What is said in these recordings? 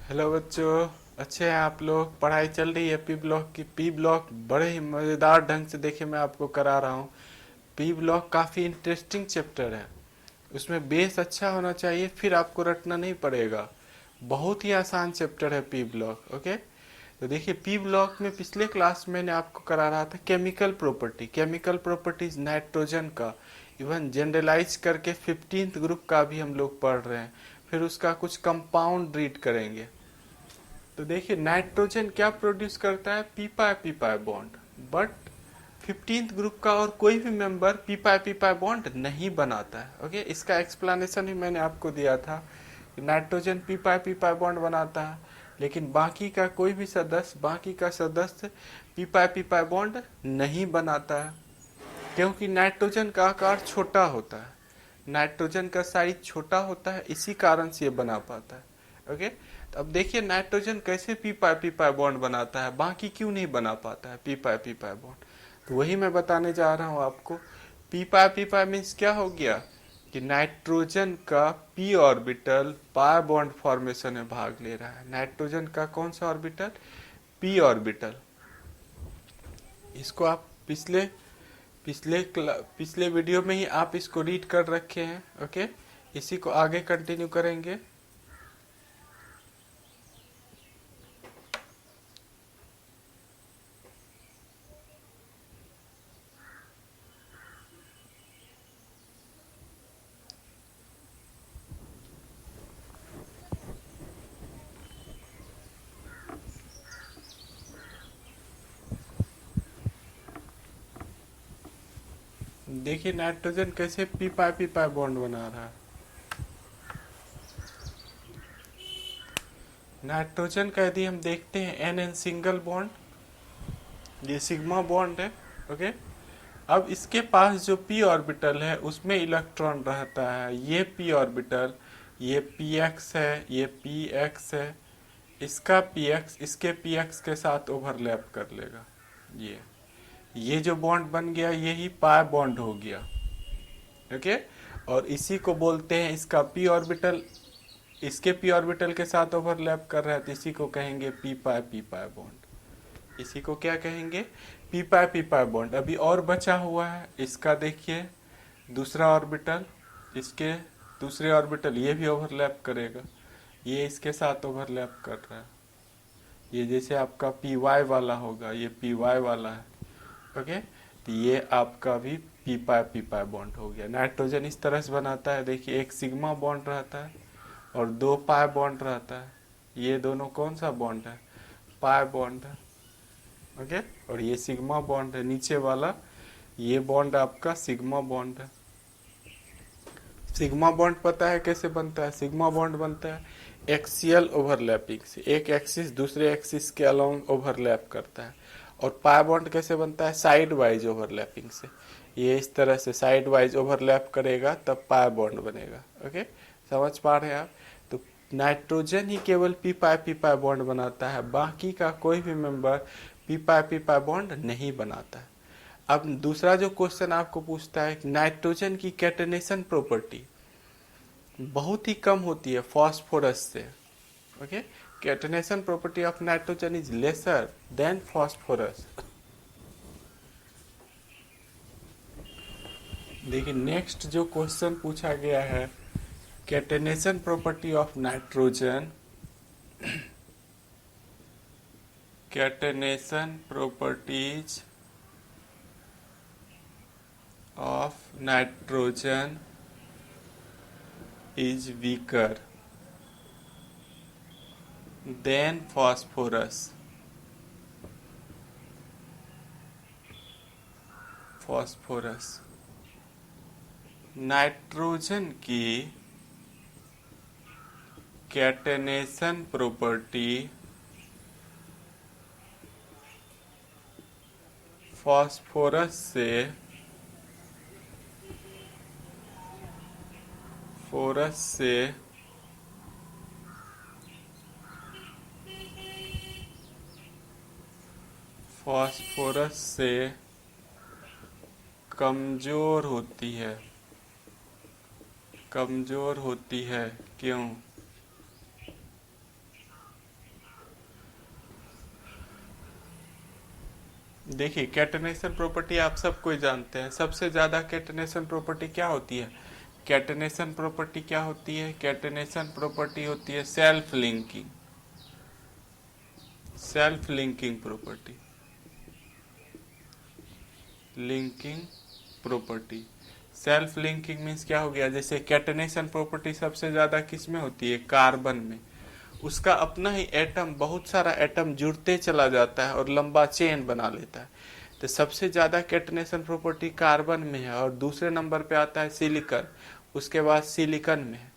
Hello बच्चों। अच्छे हैं आप लोग? पढ़ाई चल रही है पी ब्लॉक की? पी ब्लॉक बड़े ही मज़ेदार ढंग से देखिए मैं आपको करा रहा हूँ। पी ब्लॉक काफ़ी इंटरेस्टिंग चैप्टर है। उसमें बेस अच्छा होना चाहिए, फिर आपको रटना नहीं पड़ेगा। बहुत ही आसान चैप्टर है पी ब्लॉक। ओके, तो देखिए पी ब्लॉक में पिछले क्लास में मैंने आपको करा रहा था chemical property, chemical properties nitrogen का। इवन जनरलाइज करके 15th ग्रुप का भी हम लोग पढ़ रहे हैं। फिर उसका कुछ कंपाउंड रीड करेंगे। तो देखिए नाइट्रोजन क्या प्रोड्यूस करता है? पीपाई पीपाई बॉन्ड। बट 15th ग्रुप का और कोई भी मेंबर पीपाई पीपाई बॉन्ड नहीं बनाता है। ओके, इसका एक्सप्लेनेशन भी मैंने आपको दिया था कि नाइट्रोजन पीपाई पीपाई बॉन्ड बनाता है, लेकिन बाकी का सदस्य पीपाई पीपाई बॉन्ड नहीं बनाता है, क्योंकि नाइट्रोजन का आकार छोटा होता है। नाइट्रोजन का साइज छोटा होता है, इसी कारण से ये बना पाता है। ओके, तो अब देखिए नाइट्रोजन कैसे पी पाई बॉन्ड बनाता है, बाकी क्यों नहीं बना पाता है पी पाई बॉन्ड। तो वही मैं बताने जा रहा हूँ आपको। पी पाई मीन्स क्या हो गया कि नाइट्रोजन का P orbital pi bond formation में भाग ले रहा है। नाइट्रोजन का कौन सा ऑर्बिटल? P orbital. इसको आप पिछले वीडियो में ही आप इसको रीड कर रखे हैं। ओके, इसी को आगे कंटिन्यू करेंगे। देखिए नाइट्रोजन कैसे पी पाई बॉन्ड बना रहा है। नाइट्रोजन का यदि हम देखते हैं एन एन सिंगल बॉन्ड, ये सिग्मा बॉन्ड है। ओके, अब इसके पास जो पी ऑर्बिटल है उसमें इलेक्ट्रॉन रहता है। ये पी ऑर्बिटल, ये पी एक्स है, ये पी एक्स है। इसका पी एक्स इसके पी एक्स के साथ ओवरलैप कर लेगा। ये जो बॉन्ड बन गया यही पाई बॉन्ड हो गया। ओके, और इसी को बोलते हैं, इसका पी ऑर्बिटल इसके पी ऑर्बिटल के साथ ओवरलैप कर रहा है, तो इसी को कहेंगे पी पाई बॉन्ड। इसी को क्या कहेंगे? P pi bond. अभी और बचा हुआ है, इसका देखिए दूसरा ऑर्बिटल, इसके दूसरे ऑर्बिटल ये भी ओवरलैप करेगा। ये इसके साथ ओवरलैप कर रहा है। ये जैसे आपका पी वाई वाला होगा, ये पी वाई वाला है। ओके, तो ये आपका भी पी पाई बॉन्ड हो गया। नाइट्रोजन इस तरह से बनाता है। देखिए एक सिग्मा बॉन्ड रहता है और दो पाई बॉन्ड रहता है। ये दोनों कौन सा बॉन्ड है? पाई बॉन्ड है। ओके, और ये सिग्मा बॉन्ड है नीचे वाला। ये बॉन्ड आपका सिग्मा बॉन्ड है। सिग्मा बॉन्ड पता है कैसे बनता है? सिग्मा बॉन्ड बनता है एक्सियल ओवरलैपिंग से। एक एक्सिस दूसरे एक्सिस के अलोंग ओवरलैप करता है। और पाई बॉन्ड कैसे बनता है? साइड वाइज ओवरलैपिंग से। ये इस तरह से साइड वाइज ओवरलैप करेगा तब पाई बॉन्ड बनेगा। ओके, समझ पा रहे हैं आप? तो नाइट्रोजन ही केवल पी पाई बॉन्ड बनाता है, बाकी का कोई भी मेंबर पी पाई बॉन्ड नहीं बनाता है। अब दूसरा जो क्वेश्चन आपको पूछता है, नाइट्रोजन की कैटेनेशन प्रॉपर्टी बहुत ही कम होती है फास्फोरस से। Okay, catenation property of nitrogen is lesser than phosphorus. देखिए नेक्स्ट जो क्वेश्चन पूछा गया है, catenation property of nitrogen, catenation properties of nitrogen is weaker than phosphorus. Phosphorus nitrogen की कैटेनेशन प्रॉपर्टी फास्फोरस से फोरस से फास्फोरस से कमजोर होती है। कमजोर होती है क्यों? देखिए कैटेनेशन प्रॉपर्टी आप सब कोई जानते हैं। सबसे ज्यादा कैटेनेशन प्रॉपर्टी क्या होती है? कैटेनेशन प्रॉपर्टी क्या होती है? कैटेनेशन प्रॉपर्टी होती है self linking. Self linking property, linking property. Self linking means क्या हो गया? जैसे कैटेनेशन प्रॉपर्टी सबसे ज्यादा किस में होती है? कार्बन में। उसका अपना ही एटम, बहुत सारा एटम जुड़ते चला जाता है और लंबा चेन बना लेता है। तो सबसे ज्यादा कैटेनेशन प्रॉपर्टी कार्बन में है और दूसरे नंबर पे आता है सिलिकॉन, उसके बाद सिलिकॉन में है।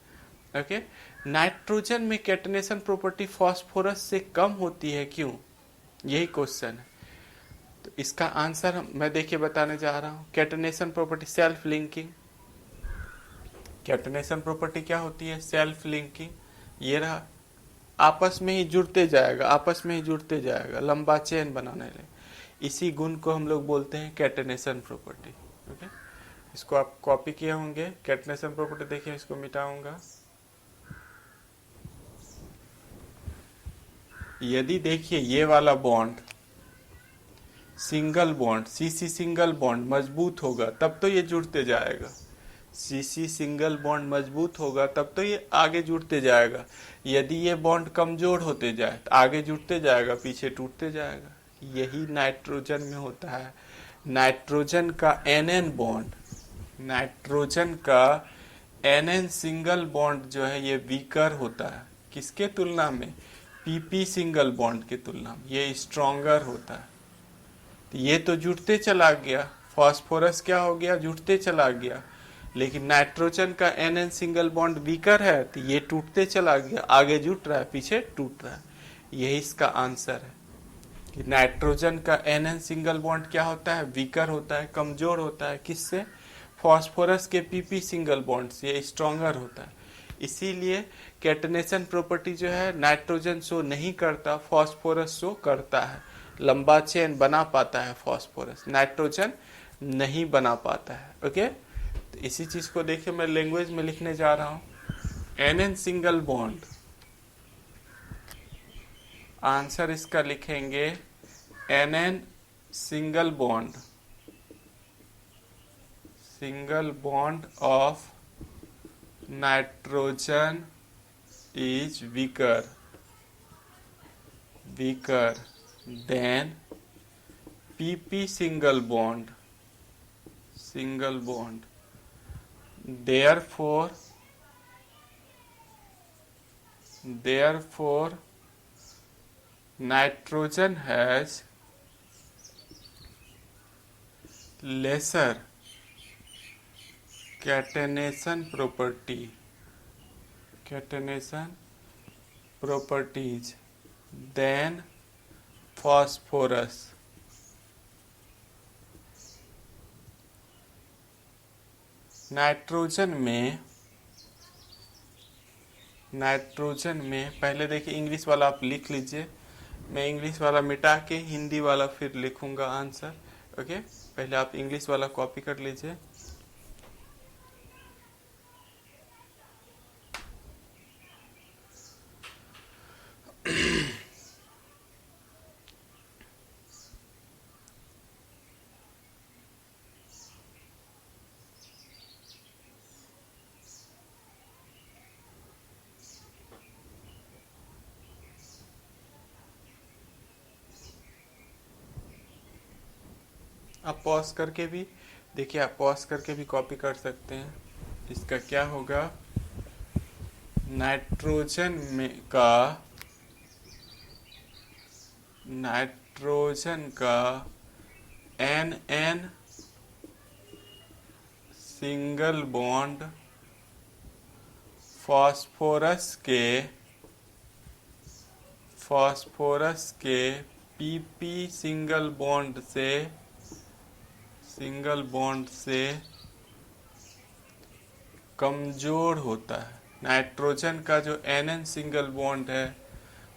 ओके। नाइट्रोजन में कैटेनेशन प्रॉपर्टी फास्फोरस से कम होती है, क्यों? यही क्वेश्चन है। तो इसका आंसर मैं देखिए बताने जा रहा हूँ। Catenation property self linking. Catenation property क्या होती है? Self linking. ये रहा, आपस में ही जुड़ते जाएगा, आपस में ही जुड़ते जाएगा, लंबा चेन बनाने लगे। इसी गुण को हम लोग बोलते हैं कैटेनेशन प्रॉपर्टी। ओके, इसको आप कॉपी किए होंगे। कैटेनेशन प्रॉपर्टी देखिए, इसको मिटाऊंगा। यदि देखिए ये वाला bond single bond, CC single bond मजबूत होगा तब तो ये जुड़ते जाएगा। सीसी सिंगल बॉन्ड मजबूत होगा तब तो ये आगे जुड़ते जाएगा। यदि ये बॉन्ड कमजोर होते जाए तो आगे जुड़ते जाएगा, पीछे टूटते जाएगा। यही नाइट्रोजन में होता है। नाइट्रोजन का एनएन बॉन्ड, नाइट्रोजन का एनएन सिंगल बॉन्ड जो है ये वीकर होता है। किसके तुलना में? पीपी सिंगल बॉन्ड के तुलना में ये स्ट्रॉन्गर होता है। तो ये तो जुड़ते चला गया, फास्फोरस क्या हो गया? जुड़ते चला गया। लेकिन नाइट्रोजन का एन सिंगल बॉन्ड वीकर है तो ये टूटते चला गया, आगे जुट रहा है, पीछे टूट रहा है। यही इसका आंसर है कि नाइट्रोजन का एन सिंगल बॉन्ड क्या होता है? वीकर होता है, कमजोर होता है। किससे? फास्फोरस के पीपी सिंगल बॉन्ड से ये स्ट्रॉन्गर होता है। इसीलिए कैटेनेशन प्रॉपर्टी जो है नाइट्रोजन शो नहीं करता, फास्फोरस शो करता है। लंबा चेन बना पाता है फास्फोरस, नाइट्रोजन नहीं बना पाता है। ओके, तो इसी चीज को देखिए मैं लैंग्वेज में लिखने जा रहा हूं। एन सिंगल बॉन्ड, आंसर इसका लिखेंगे N single bond, single bond of nitrogen is weaker than pp single bond, therefore nitrogen has lesser catenation properties than phosphorus। Nitrogen में पहले देखिए इंग्लिश वाला आप लिख लीजिए, मैं इंग्लिश वाला मिटा के हिंदी वाला फिर लिखूंगा आंसर। ओके, पहले आप इंग्लिश वाला कॉपी कर लीजिए। आप पॉज करके भी देखिए, आप पॉज करके भी कॉपी कर सकते हैं। इसका क्या होगा? नाइट्रोजन का एन सिंगल बॉन्ड फास्फोरस के पीपी सिंगल बॉन्ड से कमजोर होता है। नाइट्रोजन का जो एन सिंगल बॉन्ड है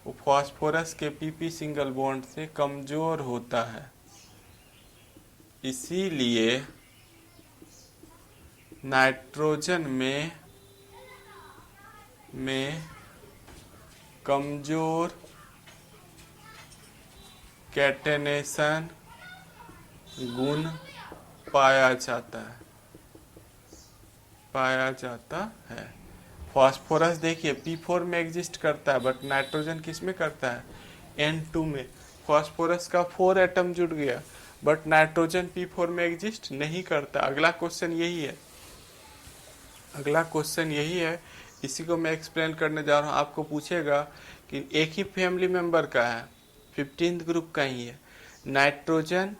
वो फास्फोरस के पीपी सिंगल बॉन्ड से कमजोर होता है। इसीलिए नाइट्रोजन में कमजोर कैटेनेशन गुण पाया जाता है, पाया जाता है। फास्फोरस देखिए P4 में एग्जिस्ट करता है, बट नाइट्रोजन किस में करता है, N2 में। फास्फोरस का 4 एटम जुड़ गया, बट नाइट्रोजन P4 में एग्जिस्ट नहीं करता। अगला क्वेश्चन यही है, अगला क्वेश्चन यही है, इसी को मैं एक्सप्लेन करने जा रहा हूँ। आपको पूछेगा कि एक ही फैमिली मेंबर का है, 15th ग्रुप का ही है, नाइट्रोजन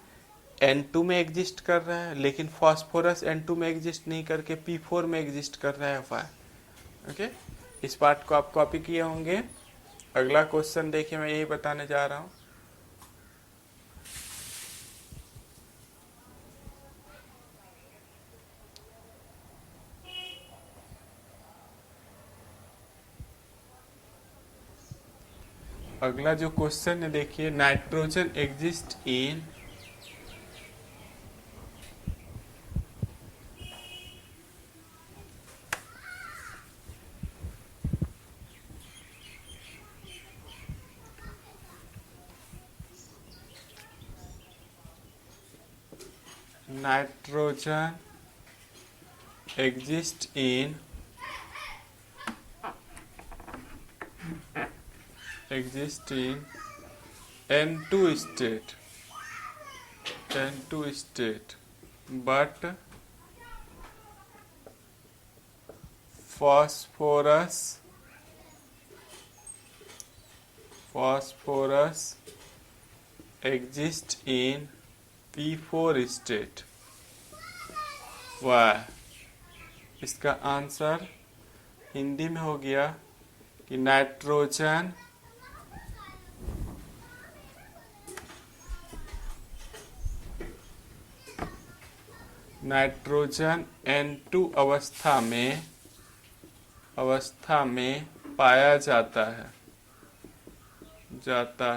N2 में एग्जिस्ट कर रहा है, लेकिन फास्फोरस N2 में एग्जिस्ट नहीं करके P4 में एग्जिस्ट कर रहा है फायर। ओके, इस पार्ट को आप कॉपी किए होंगे। अगला क्वेश्चन देखिए, मैं यही बताने जा रहा हूँ। अगला जो क्वेश्चन है देखिए, nitrogen exist in nitrogen exist in N2 state, N2 state, but phosphorus exist in P4 state। वाह, इसका आंसर हिंदी में हो गया कि नाइट्रोजन N2 अवस्था में पाया जाता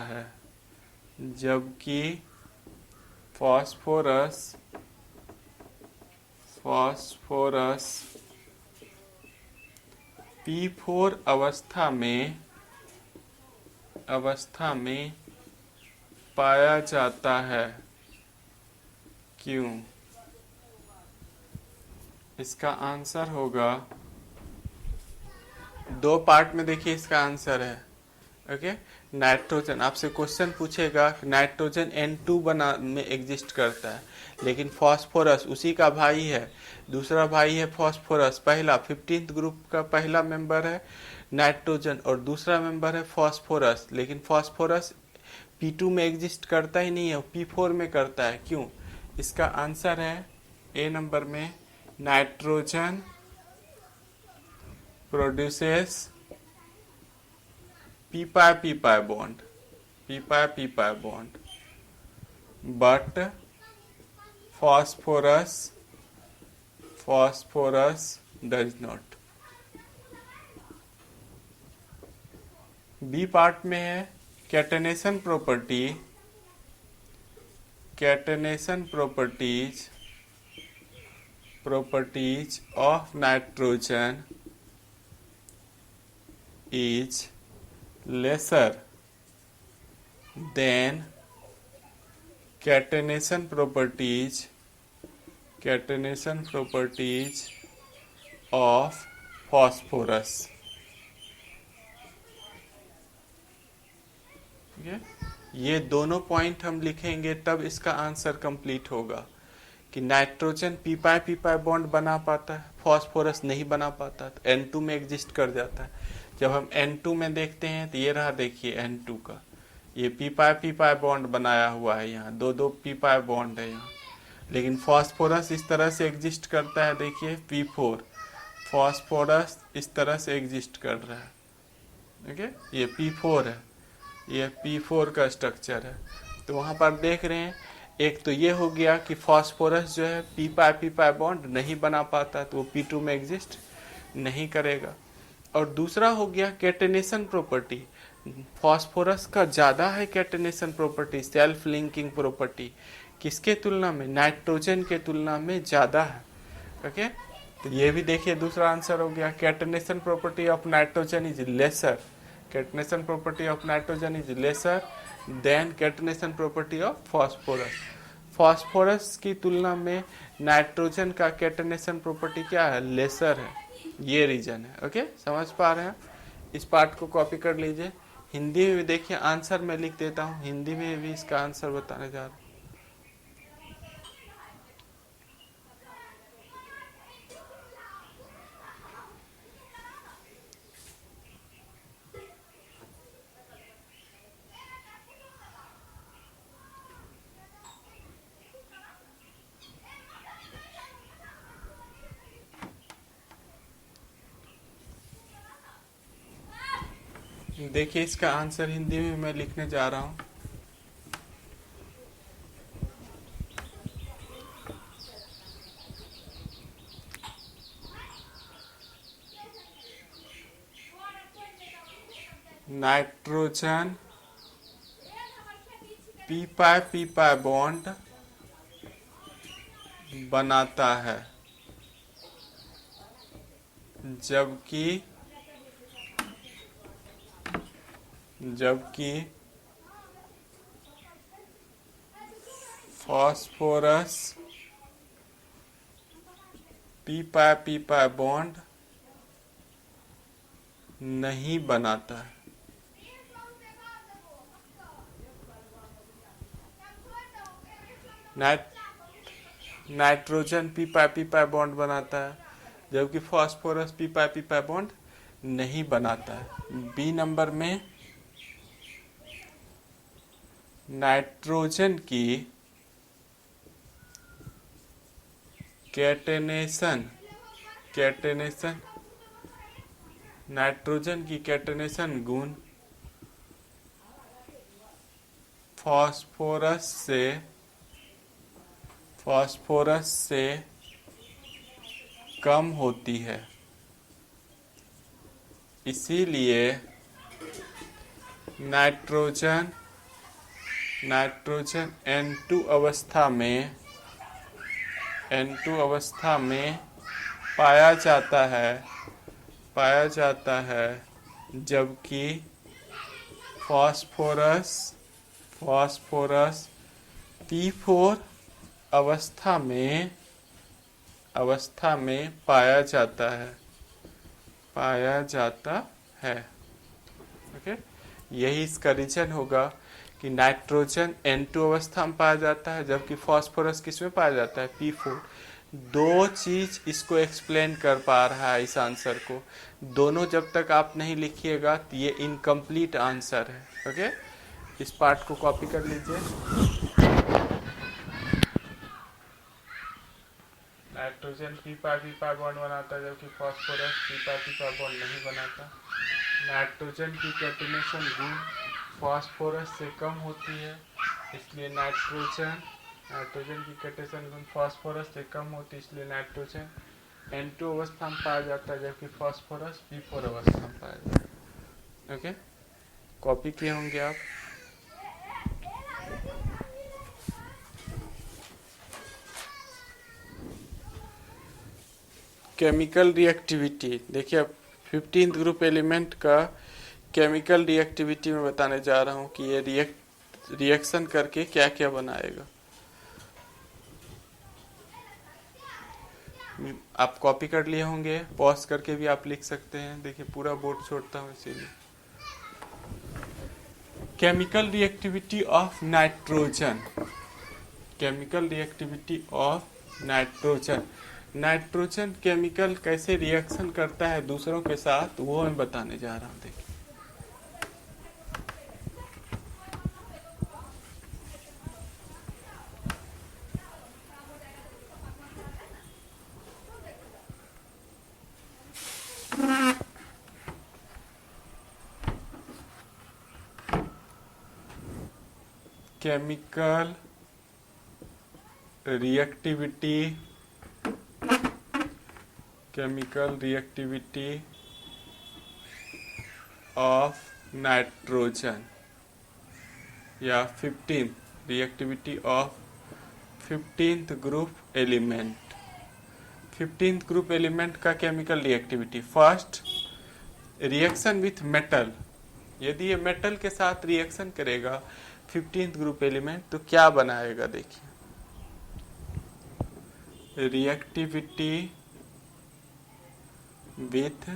है, जबकि फास्फोरस P4 अवस्था में पाया जाता है। क्यों? इसका आंसर होगा, दो पार्ट में देखिए इसका आंसर है। ओके, नाइट्रोजन आपसे क्वेश्चन पूछेगा, नाइट्रोजन N2 में एग्जिस्ट करता है, लेकिन फास्फोरस उसी का भाई है, दूसरा भाई है फास्फोरस, पहला 15th ग्रुप का पहला मेंबर है नाइट्रोजन और दूसरा मेंबर है फास्फोरस, लेकिन फास्फोरस P2 में एग्जिस्ट करता ही नहीं है, P4 में करता है। क्यों? इसका आंसर है ए नंबर में, nitrogen produces p-pi bond, p-pi bond, but phosphorus does not। B part में है catenation properties of nitrogen is lesser than catenation properties of phosphorus। ये दोनों पॉइंट हम लिखेंगे तब इसका आंसर कंप्लीट होगा कि नाइट्रोजन p-pi बॉन्ड बना पाता है, फास्फोरस नहीं बना पाता, तो N2 में एग्जिस्ट कर जाता है। जब हम N2 में देखते हैं तो ये रहा, देखिए N2 का ये p-pi बॉन्ड बनाया हुआ है, यहाँ दो p-pi बॉन्ड है यहाँ, लेकिन फास्फोरस इस तरह से एग्जिस्ट करता है, देखिए P4, फास्फोरस इस तरह से एग्जिस्ट कर रहा है। ओके, ये P4 है, ये P4 का स्ट्रक्चर है। तो वहाँ पर देख रहे हैं, एक तो ये हो गया कि फास्फोरस जो है p-pi बॉन्ड नहीं बना पाता, तो वो P2 में एग्जिस्ट नहीं करेगा। और दूसरा हो गया कैटेनेशन प्रॉपर्टी, फास्फोरस का ज़्यादा है catenation property, self linking property, किसके तुलना में, नाइट्रोजन के तुलना में ज़्यादा है। ओके, तो ये भी देखिए दूसरा आंसर हो गया, catenation property of nitrogen is lesser, catenation property of nitrogen is lesser than catenation property of phosphorus. Phosphorus की तुलना में नाइट्रोजन का कैटेनेशन प्रॉपर्टी क्या है, लेसर है। ये रीजन है। ओके, समझ पा रहे हैं? इस पार्ट को कॉपी कर लीजिए। हिंदी में भी देखिए, आंसर मैं लिख देता हूँ, हिंदी में भी इसका आंसर बताने जा रहा हूँ। देखिए, इसका आंसर हिंदी में मैं लिखने जा रहा हूँ। नाइट्रोजन पी पाई बॉन्ड बनाता है, जबकि फास्फोरस पी पाई बॉन्ड नहीं बनाता है। नाइट्रोजन पी पाई बॉन्ड बनाता है, जबकि फास्फोरस पी पाई बॉन्ड नहीं बनाता है। बी नंबर में नाइट्रोजन की नाइट्रोजन की कैटेनेशन गुण फास्फोरस से कम होती है, इसीलिए नाइट्रोजन N2 अवस्था में पाया जाता है, जबकि फास्फोरस P4 अवस्था में पाया जाता है। ओके, यही इसका रीजन होगा कि नाइट्रोजन N2 अवस्था में पाया जाता है, जबकि फास्फोरस किस में पाया जाता है, P4। दो चीज इसको एक्सप्लेन कर पा रहा है इस आंसर को। दोनों जब तक आप नहीं लिखिएगा तो ये इनकम्प्लीट आंसर है। ओके, इस पार्ट को कॉपी कर लीजिए। नाइट्रोजन पी पाई बॉन्ड बनाता है, जबकि फास्फोरस पी पाई बॉन्ड नहीं बनाता। नाइट्रोजन की कैटेनेशन गुण फास्फोरस से कम होती है, इसलिए नाइट्रोजन की कैटेनेशन गुण फास्फोरस से कम होती है, इसलिए नाइट्रोजन N2 अवस्था में पाया जाता है, जबकि फास्फोरस P4 अवस्था में पाया जाता है। ओके, कॉपी किए होंगे आप। केमिकल रिएक्टिविटी देखिए, अब 15th ग्रुप एलिमेंट का केमिकल रिएक्टिविटी में बताने जा रहा हूं कि ये रिएक्शन करके क्या क्या बनाएगा। आप कॉपी कर लिए होंगे, पॉज करके भी आप लिख सकते हैं। देखिए, पूरा बोर्ड छोड़ता हूं इसीलिए। Chemical reactivity of nitrogen, nitrogen chemical कैसे रिएक्शन करता है दूसरों के साथ, वो मैं बताने जा रहा हूं। देखिए, केमिकल रिएक्टिविटी ऑफ नाइट्रोजन, या 15th reactivity of 15th group element. 15th group element का chemical reactivity, first reaction with metal. यदि ये मेटल के साथ रिएक्शन करेगा 15th ग्रुप एलिमेंट तो क्या बनाएगा। देखिए, रिएक्टिविटी विथ,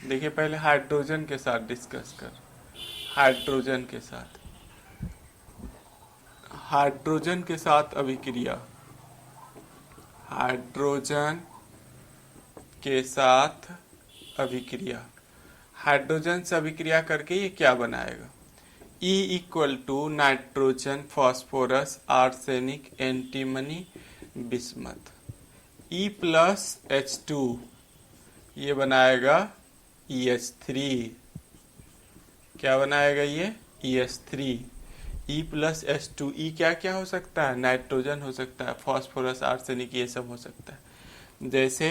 देखिए पहले हाइड्रोजन के साथ डिस्कस कर, हाइड्रोजन के साथ, हाइड्रोजन के साथ अभिक्रिया, हाइड्रोजन के साथ अभिक्रिया, हाइड्रोजन से अभिक्रिया करके ये क्या बनाएगा, E equal to nitrogen, phosphorus, arsenic, antimony, bismuth, E plus H2 ये बनाएगा EH3, क्या बनाएगा ये EH3, E plus H2, E क्या क्या हो सकता है, नाइट्रोजन हो सकता है, फॉस्फोरस, आर्सेनिक, ये सब हो सकता है। जैसे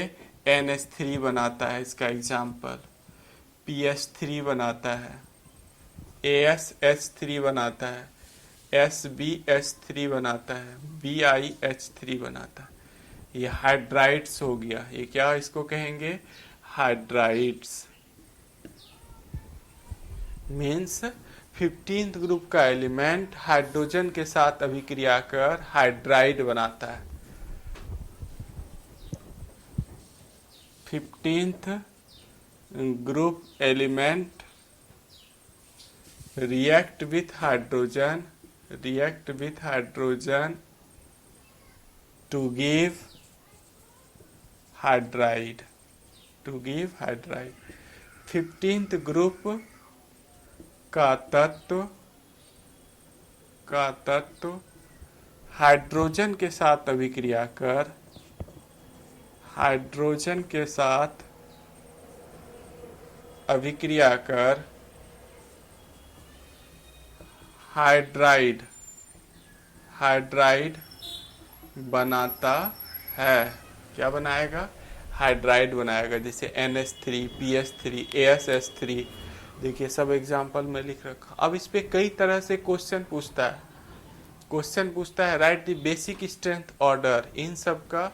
NH3 बनाता है, इसका एग्जाम्पल, PH3 बनाता है, ASH3 बनाता है, SbH3 बनाता है, BiH3 बनाता है। ये हाइड्राइड्स हो गया, ये क्या इसको कहेंगे, हाइड्राइड्स। मीन्स 15th ग्रुप का एलिमेंट हाइड्रोजन के साथ अभिक्रिया कर हाइड्राइड बनाता है। 15th group element react with hydrogen to give hydride, 15th group का तत्व हाइड्रोजन के साथ अभिक्रिया कर, हाइड्रोजन के साथ अभिक्रिया कर हाइड्राइड बनाता है। क्या बनाएगा, हाइड्राइड बनाएगा। जैसे NH3, PH3, ASH3, देखिए सब एग्जाम्पल में लिख रखा। अब इस पे कई तरह से क्वेश्चन पूछता है write the basic strength order, इन सब का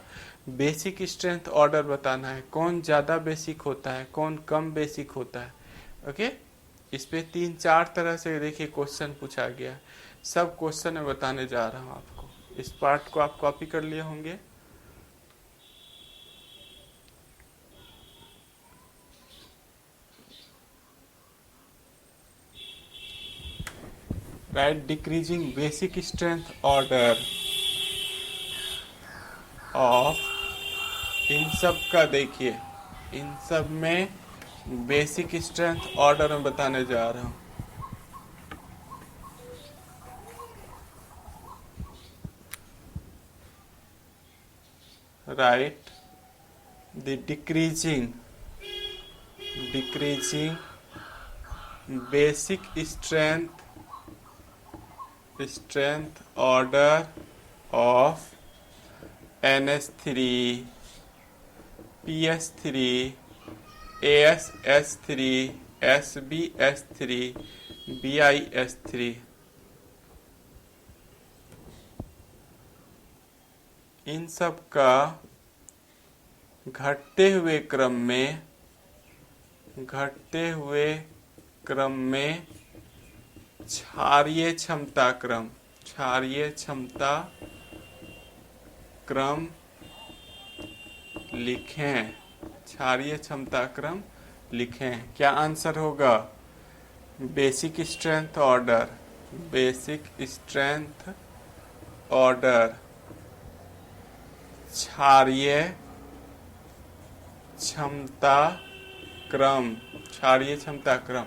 बेसिक स्ट्रेंथ ऑर्डर बताना है, कौन ज़्यादा बेसिक होता है, कौन कम बेसिक होता है। ओके, इस पे 3-4 तरह से देखिए क्वेश्चन पूछा गया। सब क्वेश्चन मैं बताने जा रहा हूँ आपको। इस पार्ट को आप कॉपी कर लिए होंगे। Right, decreasing basic strength order of, इन सब का देखिए, इन सब में बेसिक स्ट्रेंथ ऑर्डर में बताने जा रहा हूँ। Right, the decreasing basic strength order of NH3, PH3, ASH3, SbH3, BiH3, इन सब का घटते हुए क्रम में क्षारीय क्षमता क्रम लिखें, क्षारीय क्षमता क्रम लिखें। क्या आंसर होगा, बेसिक स्ट्रेंथ ऑर्डर क्षारीय क्षमता क्रम।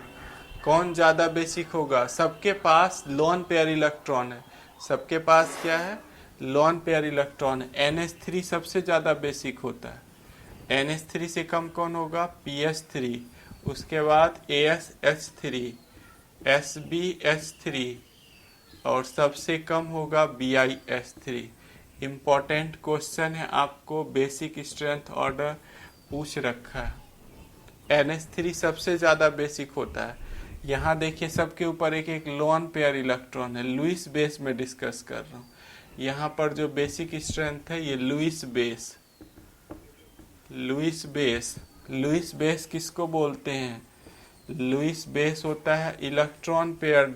कौन ज़्यादा बेसिक होगा, सबके पास लोन पेयर इलेक्ट्रॉन है, सबके पास क्या है, लोन पेयर इलेक्ट्रॉन है। NH3 सबसे ज़्यादा बेसिक होता है। NH3 से कम कौन होगा, PH3, उसके बाद ASH3, SbH3 और सबसे कम होगा BiH3। इम्पॉर्टेंट क्वेश्चन है, आपको बेसिक स्ट्रेंथ ऑर्डर पूछ रखा है। NH3 सबसे ज़्यादा बेसिक होता है। यहाँ देखिए सबके ऊपर एक एक लोन पेयर इलेक्ट्रॉन है, लुईस बेस में डिस्कस कर रहा हूँ। यहाँ पर जो बेसिक स्ट्रेंथ है ये लुईस बेस किसको बोलते हैं, लुईस बेस होता है इलेक्ट्रॉन पेयर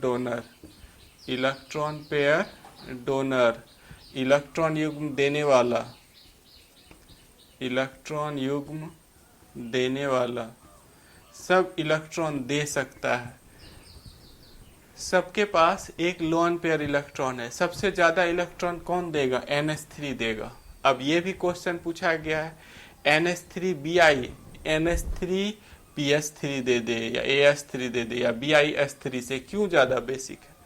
डोनर, इलेक्ट्रॉन युग्म देने वाला, इलेक्ट्रॉन युग्म देने वाला सब इलेक्ट्रॉन दे सकता है। सबके पास एक लोन पेयर इलेक्ट्रॉन है। सबसे ज्यादा इलेक्ट्रॉन कौन देगा? NH3 देगा। अब ये भी क्वेश्चन पूछा गया है, NH3 Bi NH3 PS3 दे दे या AS3 दे दे या BiS3 से क्यों ज्यादा बेसिक है?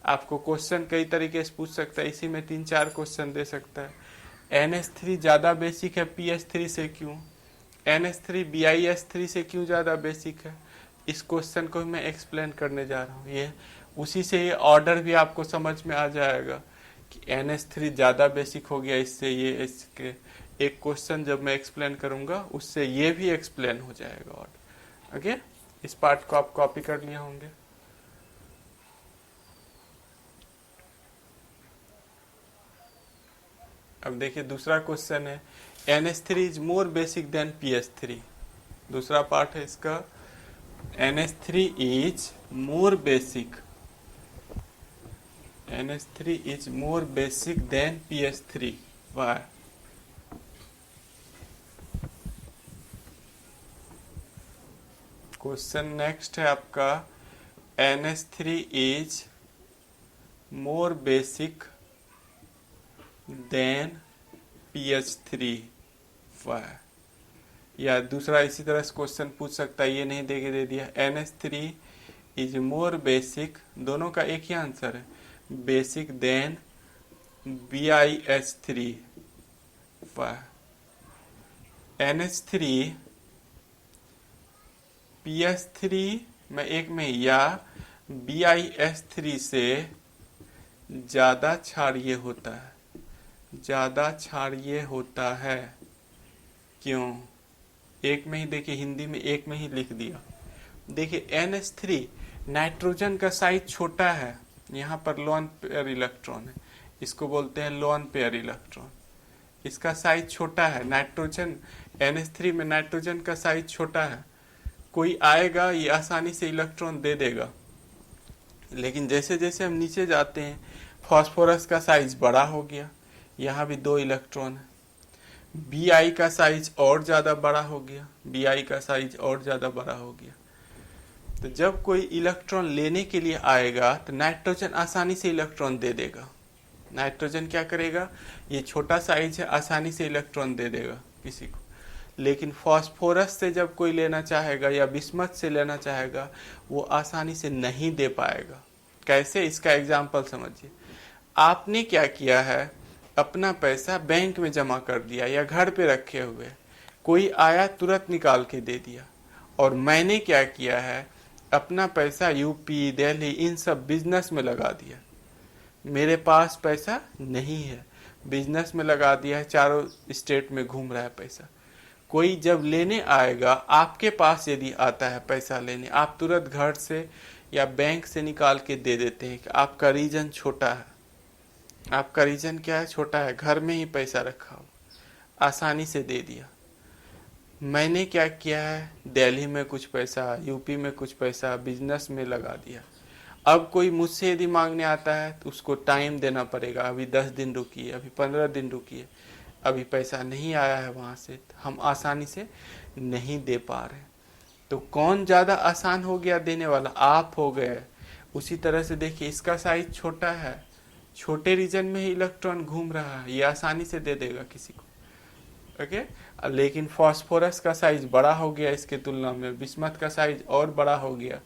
आपको क्वेश्चन कई तरीके से पूछ सकता है, इसी में 3-4 क्वेश्चन दे सकता है। NH3 ज्यादा बेसिक है PS3 से क्यों? NH3 BiS3 से क्यों ज्यादा बेसिक है? इस क्वेश्चन को मैं एक्सप्लेन करने जा रहा हूँ। ये उसी से ये ऑर्डर भी आपको समझ में आ जाएगा कि NH3 ज़्यादा बेसिक हो गया इससे। ये इसके एक क्वेश्चन जब मैं एक्सप्लेन करूँगा उससे ये भी एक्सप्लेन हो जाएगा ऑर्डर। ओके, इस पार्ट को आप कॉपी कर लिए होंगे। अब देखिए दूसरा क्वेश्चन है, NH3 is more basic then PS3। दूसरा पार्ट है इसका, NH3 is more basic. NH3 is more basic than PS3. Why? Question next है आपका, NH3 is more basic than PS3. Why? या दूसरा इसी तरह से क्वेश्चन पूछ सकता है, ये नहीं देके दे दिया, NH3 इज मोर बेसिक, दोनों का एक ही आंसर है, basic then BiS3। NH3 PS3 में एक में या BiS3 से ज्यादा क्षारीय होता है, ज्यादा क्षारीय होता है। क्यों? एक में ही देखिए, हिंदी में एक में ही लिख दिया। देखिए NH3 नाइट्रोजन का साइज छोटा है, यहाँ पर लोन पेयर इलेक्ट्रॉन है, इसको बोलते हैं लोन पेयर इलेक्ट्रॉन। इसका साइज छोटा है, नाइट्रोजन NH3 में नाइट्रोजन का साइज छोटा है। कोई आएगा ये आसानी से इलेक्ट्रॉन दे देगा, लेकिन जैसे जैसे हम नीचे जाते हैं फास्फोरस का साइज बड़ा हो गया, यहाँ भी 2 इलेक्ट्रॉन है। Bi का साइज और ज्यादा बड़ा हो गया, Bi का साइज और ज्यादा बड़ा हो गया। तो जब कोई इलेक्ट्रॉन लेने के लिए आएगा तो नाइट्रोजन आसानी से इलेक्ट्रॉन दे देगा। नाइट्रोजन क्या करेगा, ये छोटा साइज है, आसानी से इलेक्ट्रॉन दे देगा किसी को। लेकिन फास्फोरस से जब कोई लेना चाहेगा या बिस्मथ से लेना चाहेगा, वो आसानी से नहीं दे पाएगा। कैसे? इसका एग्जाम्पल समझिए। आपने क्या किया है, अपना पैसा बैंक में जमा कर दिया या घर पे रखे हुए, कोई आया तुरंत निकाल के दे दिया। और मैंने क्या किया है, अपना पैसा यूपी, दिल्ली, इन सब बिजनेस में लगा दिया। मेरे पास पैसा नहीं है, बिजनेस में लगा दिया है, चारों स्टेट में घूम रहा है पैसा। कोई जब लेने आएगा, आपके पास यदि आता है पैसा लेने, आप तुरंत घर से या बैंक से निकाल के दे देते हैं कि आपका रीजन छोटा है। आपका रीजन क्या है? छोटा है, घर में ही पैसा रखा हो, आसानी से दे दिया। मैंने क्या किया है, दिल्ली में कुछ पैसा, यूपी में कुछ पैसा बिजनेस में लगा दिया। अब कोई मुझसे यदि मांगने आता है तो उसको टाइम देना पड़ेगा, अभी 10 दिन रुकिए, अभी 15 दिन रुकिए, अभी पैसा नहीं आया है वहाँ से, तो हम आसानी से नहीं दे पा रहे। तो कौन ज़्यादा आसान हो गया देने वाला? आप हो गए। उसी तरह से देखिए, इसका साइज छोटा है, छोटे रीजन में ही इलेक्ट्रॉन घूम रहा है, ये आसानी से दे देगा किसी को। ओके, लेकिन फास्फोरस का साइज बड़ा हो गया इसके तुलना में, बिस्मथ का साइज और बड़ा हो गया।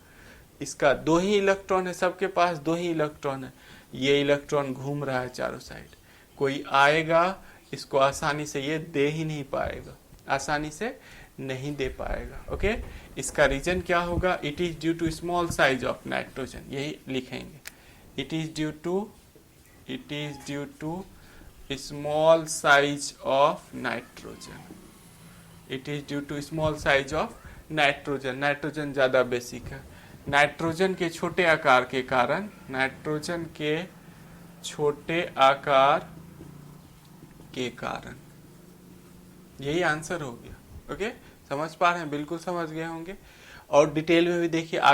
इसका 2 ही इलेक्ट्रॉन है, सबके पास 2 ही इलेक्ट्रॉन है, ये इलेक्ट्रॉन घूम रहा है चारों साइड। कोई आएगा इसको आसानी से ये दे ही नहीं पाएगा, आसानी से नहीं दे पाएगा। ओके, इसका रीजन क्या होगा? It is due to small size of nitrogen, यही लिखेंगे। It is due to small size of nitrogen. It is due to small size of nitrogen. Nitrogen ज्यादा बेसिक है। नाइट्रोजन के छोटे आकार के कारण, नाइट्रोजन के छोटे आकार के कारण, यही आंसर हो गया। ओके, समझ पा रहे हैं? बिल्कुल समझ गए होंगे। और डिटेल में भी देखिए आगे